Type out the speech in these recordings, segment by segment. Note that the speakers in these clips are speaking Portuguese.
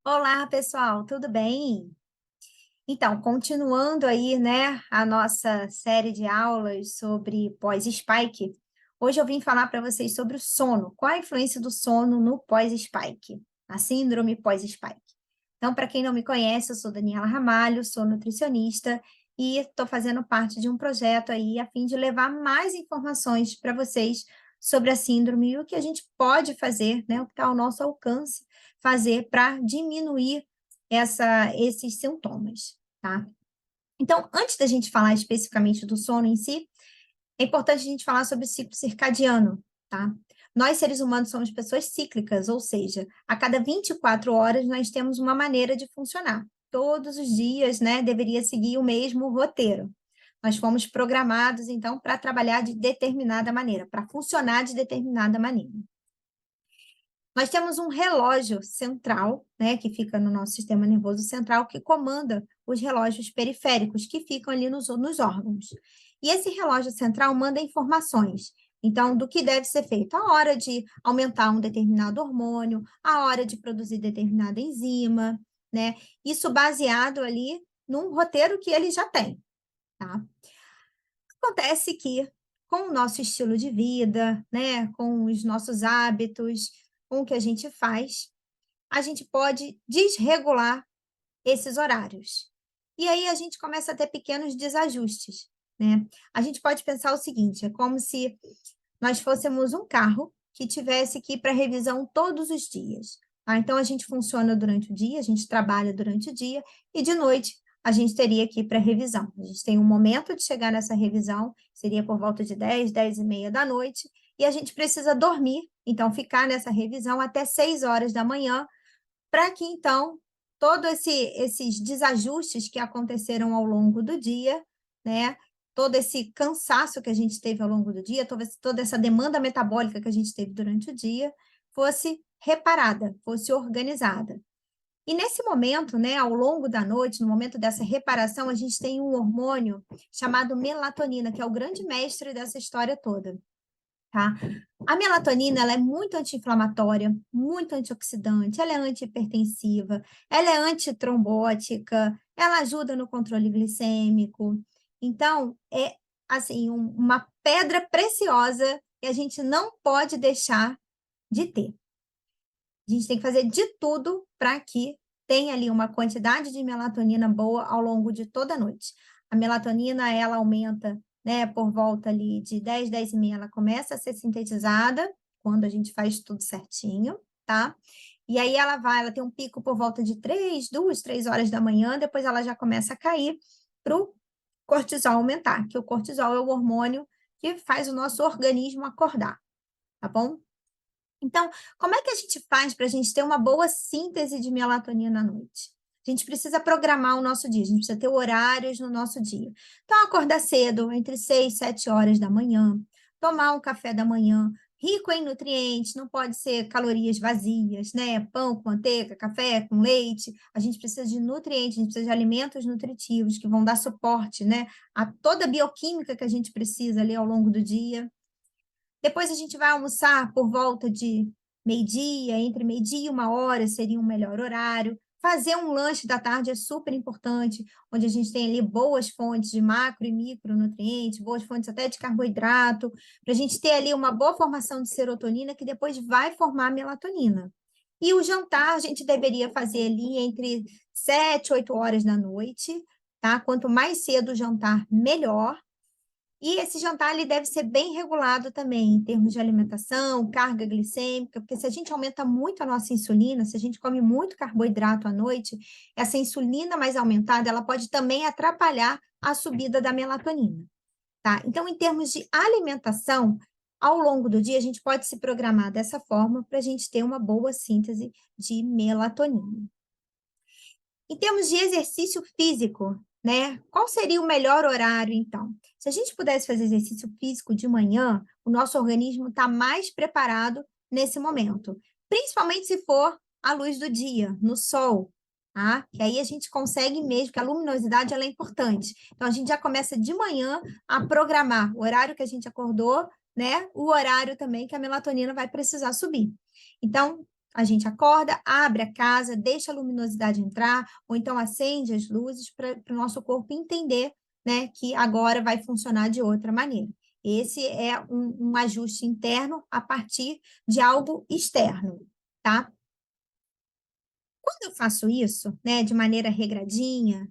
Olá, pessoal, tudo bem? Então, continuando aí, né, a nossa série de aulas sobre pós-spike, hoje eu vim falar para vocês sobre o sono. Qual a influência do sono no pós-spike, a síndrome pós-spike? Então, para quem não me conhece, eu sou Daniela Ramalho, sou nutricionista e estou fazendo parte de um projeto aí a fim de levar mais informações para vocês sobre a síndrome e o que a gente pode fazer, né, o que está ao nosso alcance fazer para diminuir esses sintomas, tá? Então, antes da gente falar especificamente do sono em si, é importante a gente falar sobre o ciclo circadiano, tá? Nós, seres humanos, somos pessoas cíclicas, ou seja, a cada 24 horas nós temos uma maneira de funcionar. Todos os dias, né, deveria seguir o mesmo roteiro. Nós fomos programados, então, para trabalhar de determinada maneira, para funcionar de determinada maneira. Nós temos um relógio central, né, que fica no nosso sistema nervoso central, que comanda os relógios periféricos, que ficam ali nos órgãos. E esse relógio central manda informações. Então, do que deve ser feito? A hora de aumentar um determinado hormônio, a hora de produzir determinada enzima, né? Isso baseado ali num roteiro que ele já tem, tá? Acontece que, com o nosso estilo de vida, né, com os nossos hábitos, com o que a gente pode desregular esses horários. E aí a gente começa a ter pequenos desajustes, né? A gente pode pensar o seguinte: é como se nós fôssemos um carro que tivesse que ir para revisão todos os dias. Tá? Então a gente funciona durante o dia, a gente trabalha durante o dia, e de noite a gente teria que ir para revisão. A gente tem um momento de chegar nessa revisão, seria por volta de 10, 10 e meia da noite, e a gente precisa dormir, então ficar nessa revisão até 6 horas da manhã, para que então esses desajustes que aconteceram ao longo do dia, né, todo esse cansaço que a gente teve ao longo do dia, toda essa demanda metabólica que a gente teve durante o dia, fosse reparada, fosse organizada. E nesse momento, né, ao longo da noite, no momento dessa reparação, a gente tem um hormônio chamado melatonina, que é o grande mestre dessa história toda. Tá? A melatonina, ela é muito anti-inflamatória, muito antioxidante, ela é antihipertensiva, ela é antitrombótica, ela ajuda no controle glicêmico. Então, é assim, uma pedra preciosa que a gente não pode deixar de ter. A gente tem que fazer de tudo para que tenha ali uma quantidade de melatonina boa ao longo de toda a noite. A melatonina, ela aumenta, né, por volta ali de 10, 10 e meia, ela começa a ser sintetizada, quando a gente faz tudo certinho, tá? E aí ela tem um pico por volta de 3, 2, 3 horas da manhã, depois ela já começa a cair para o cortisol aumentar, que o cortisol é o hormônio que faz o nosso organismo acordar, tá bom? Então, como é que a gente faz para a gente ter uma boa síntese de melatonina à noite? A gente precisa programar o nosso dia, a gente precisa ter horários no nosso dia. Então, acordar cedo, entre 6 e 7 horas da manhã, tomar um café da manhã, rico em nutrientes, não pode ser calorias vazias, né? Pão com manteiga, café com leite. A gente precisa de nutrientes, a gente precisa de alimentos nutritivos que vão dar suporte, né, a toda a bioquímica que a gente precisa ali ao longo do dia. Depois a gente vai almoçar por volta de meio-dia, entre meio-dia e 1 hora seria um melhor horário. Fazer um lanche da tarde é super importante, onde a gente tem ali boas fontes de macro e micronutrientes, boas fontes até de carboidrato, para a gente ter ali uma boa formação de serotonina, que depois vai formar melatonina. E o jantar a gente deveria fazer ali entre 7 e 8 horas da noite, tá? Quanto mais cedo o jantar, melhor. E esse jantar ele deve ser bem regulado também, em termos de alimentação, carga glicêmica, porque se a gente aumenta muito a nossa insulina, se a gente come muito carboidrato à noite, essa insulina mais aumentada, ela pode também atrapalhar a subida da melatonina, tá? Então, em termos de alimentação, ao longo do dia, a gente pode se programar dessa forma para a gente ter uma boa síntese de melatonina. Em termos de exercício físico, né? Qual seria o melhor horário, então? Se a gente pudesse fazer exercício físico de manhã, o nosso organismo está mais preparado nesse momento, principalmente se for à luz do dia, no sol, tá? Que aí a gente consegue mesmo, que a luminosidade ela é importante. Então a gente já começa de manhã a programar o horário que a gente acordou, né? O horário também que a melatonina vai precisar subir. Então, A gente acorda, abre a casa, deixa a luminosidade entrar, ou então acende as luzes para o nosso corpo entender, né, que agora vai funcionar de outra maneira. Esse é um ajuste interno a partir de algo externo, tá? Quando eu faço isso, né, de maneira regradinha,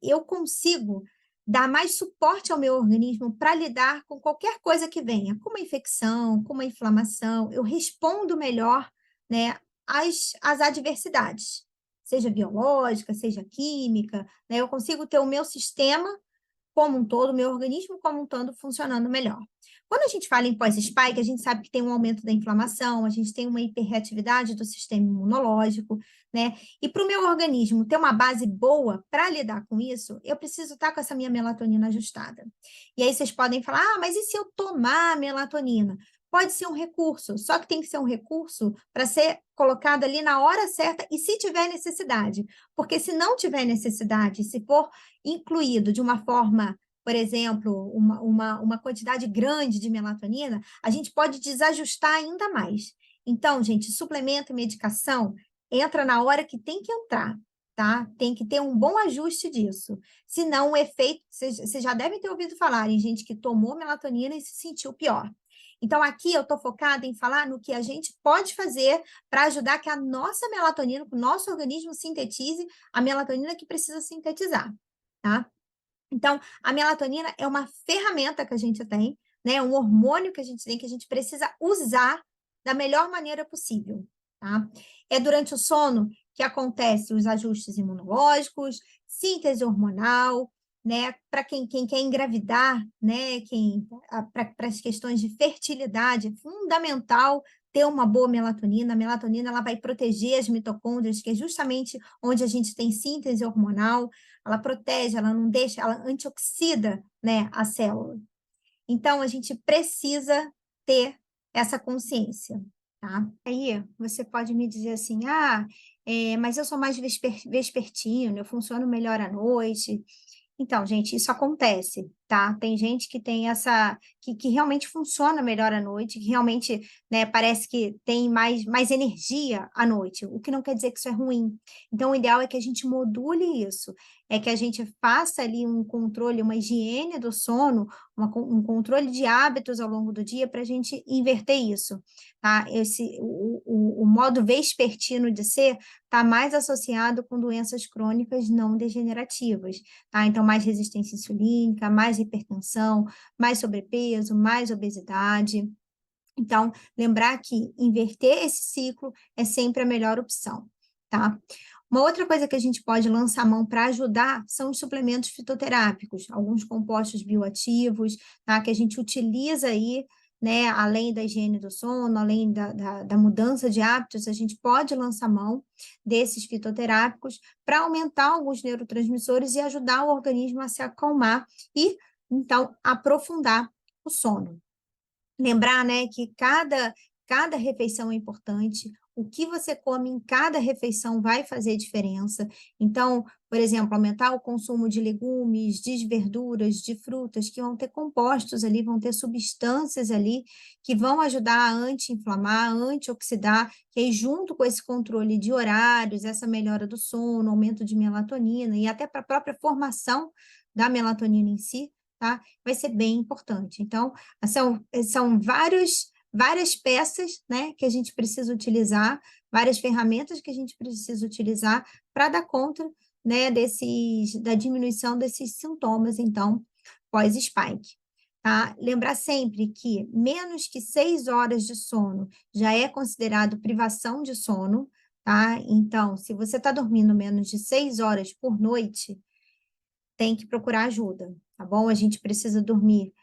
eu consigo dar mais suporte ao meu organismo para lidar com qualquer coisa que venha, com uma infecção, com uma inflamação, eu respondo melhor, né, às adversidades, seja biológica, seja química, né, eu consigo ter o meu sistema como um todo, o meu organismo como um todo funcionando melhor. Quando a gente fala em pós-spike, a gente sabe que tem um aumento da inflamação, a gente tem uma hiperreatividade do sistema imunológico, né? E para o meu organismo ter uma base boa para lidar com isso, eu preciso estar com essa minha melatonina ajustada. E aí vocês podem falar, mas e se eu tomar melatonina? Pode ser um recurso, só que tem que ser um recurso para ser colocado ali na hora certa e se tiver necessidade. Porque se não tiver necessidade, se for incluído de uma forma, por exemplo, uma quantidade grande de melatonina, a gente pode desajustar ainda mais. Então, gente, suplemento e medicação entra na hora que tem que entrar, tá? Tem que ter um bom ajuste disso. Senão, o efeito, vocês já devem ter ouvido falar em gente que tomou melatonina e se sentiu pior. Então, aqui eu estou focada em falar no que a gente pode fazer para ajudar que a nossa melatonina, que o nosso organismo sintetize a melatonina que precisa sintetizar, tá? Então, a melatonina é uma ferramenta que a gente tem, né? Um hormônio que a gente tem, que a gente precisa usar da melhor maneira possível, tá? É durante o sono que acontecem os ajustes imunológicos, síntese hormonal, né? Para quem quer engravidar, né? Para as questões de fertilidade, é fundamental ter uma boa melatonina. A melatonina ela vai proteger as mitocôndrias, que é justamente onde a gente tem síntese hormonal, ela protege, ela não deixa, ela antioxida, né, a célula. Então, a gente precisa ter essa consciência, tá? Aí, você pode me dizer assim, mas eu sou mais vespertino, eu funciono melhor à noite. Então, gente, isso acontece, tá? Tem gente que tem que realmente funciona melhor à noite, que realmente, né, parece que tem mais energia à noite, o que não quer dizer que isso é ruim. Então, o ideal é que a gente module isso, é que a gente faça ali um controle, uma higiene do sono, um controle de hábitos ao longo do dia para a gente inverter isso, tá? O modo vespertino de ser está mais associado com doenças crônicas não degenerativas, tá? Então, mais resistência insulínica, mais hipertensão, mais sobrepeso, mais obesidade. Então, lembrar que inverter esse ciclo é sempre a melhor opção, tá? Uma outra coisa que a gente pode lançar a mão para ajudar são os suplementos fitoterápicos, alguns compostos bioativos, tá? Que a gente utiliza aí, né? Além da higiene do sono, além da mudança de hábitos, a gente pode lançar mão desses fitoterápicos para aumentar alguns neurotransmissores e ajudar o organismo a se acalmar e, então, aprofundar o sono. Lembrar, né, que cada refeição é importante, o que você come em cada refeição vai fazer diferença. Então, por exemplo, aumentar o consumo de legumes, de verduras, de frutas, que vão ter compostos ali, vão ter substâncias ali que vão ajudar a anti-inflamar, antioxidar, que aí junto com esse controle de horários, essa melhora do sono, aumento de melatonina e até para a própria formação da melatonina em si, tá? Vai ser bem importante. Então, são várias peças, né, que a gente precisa utilizar, várias ferramentas que a gente precisa utilizar para dar conta, né, da diminuição desses sintomas, então, pós-spike. Tá? Lembrar sempre que menos que 6 horas de sono já é considerado privação de sono, tá? Então, se você está dormindo menos de 6 horas por noite, tem que procurar ajuda, tá bom? A gente precisa dormir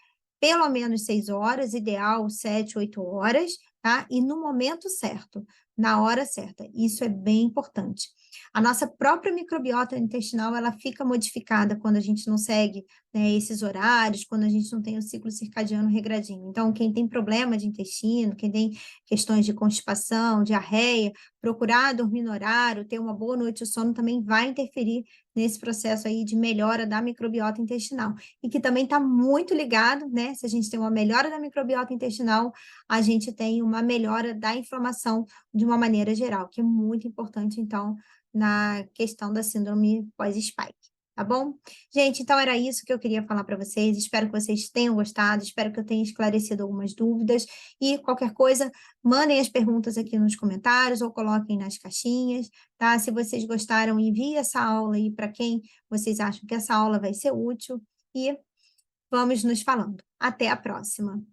pelo menos 6 horas, ideal 7, 8 horas, tá? E no momento certo, na hora certa. Isso é bem importante. A nossa própria microbiota intestinal, ela fica modificada quando a gente não segue, né, esses horários, quando a gente não tem o ciclo circadiano regradinho. Então, quem tem problema de intestino, quem tem questões de constipação, diarreia, procurar dormir no horário, ter uma boa noite de sono também vai interferir nesse processo aí de melhora da microbiota intestinal. E que também está muito ligado, né? Se a gente tem uma melhora da microbiota intestinal, a gente tem uma melhora da inflamação de uma maneira geral, que é muito importante, então, na questão da síndrome pós-spike, tá bom? Gente, então era isso que eu queria falar para vocês. Espero que vocês tenham gostado, espero que eu tenha esclarecido algumas dúvidas. E qualquer coisa, mandem as perguntas aqui nos comentários ou coloquem nas caixinhas, tá? Se vocês gostaram, envie essa aula aí para quem vocês acham que essa aula vai ser útil. E vamos nos falando. Até a próxima!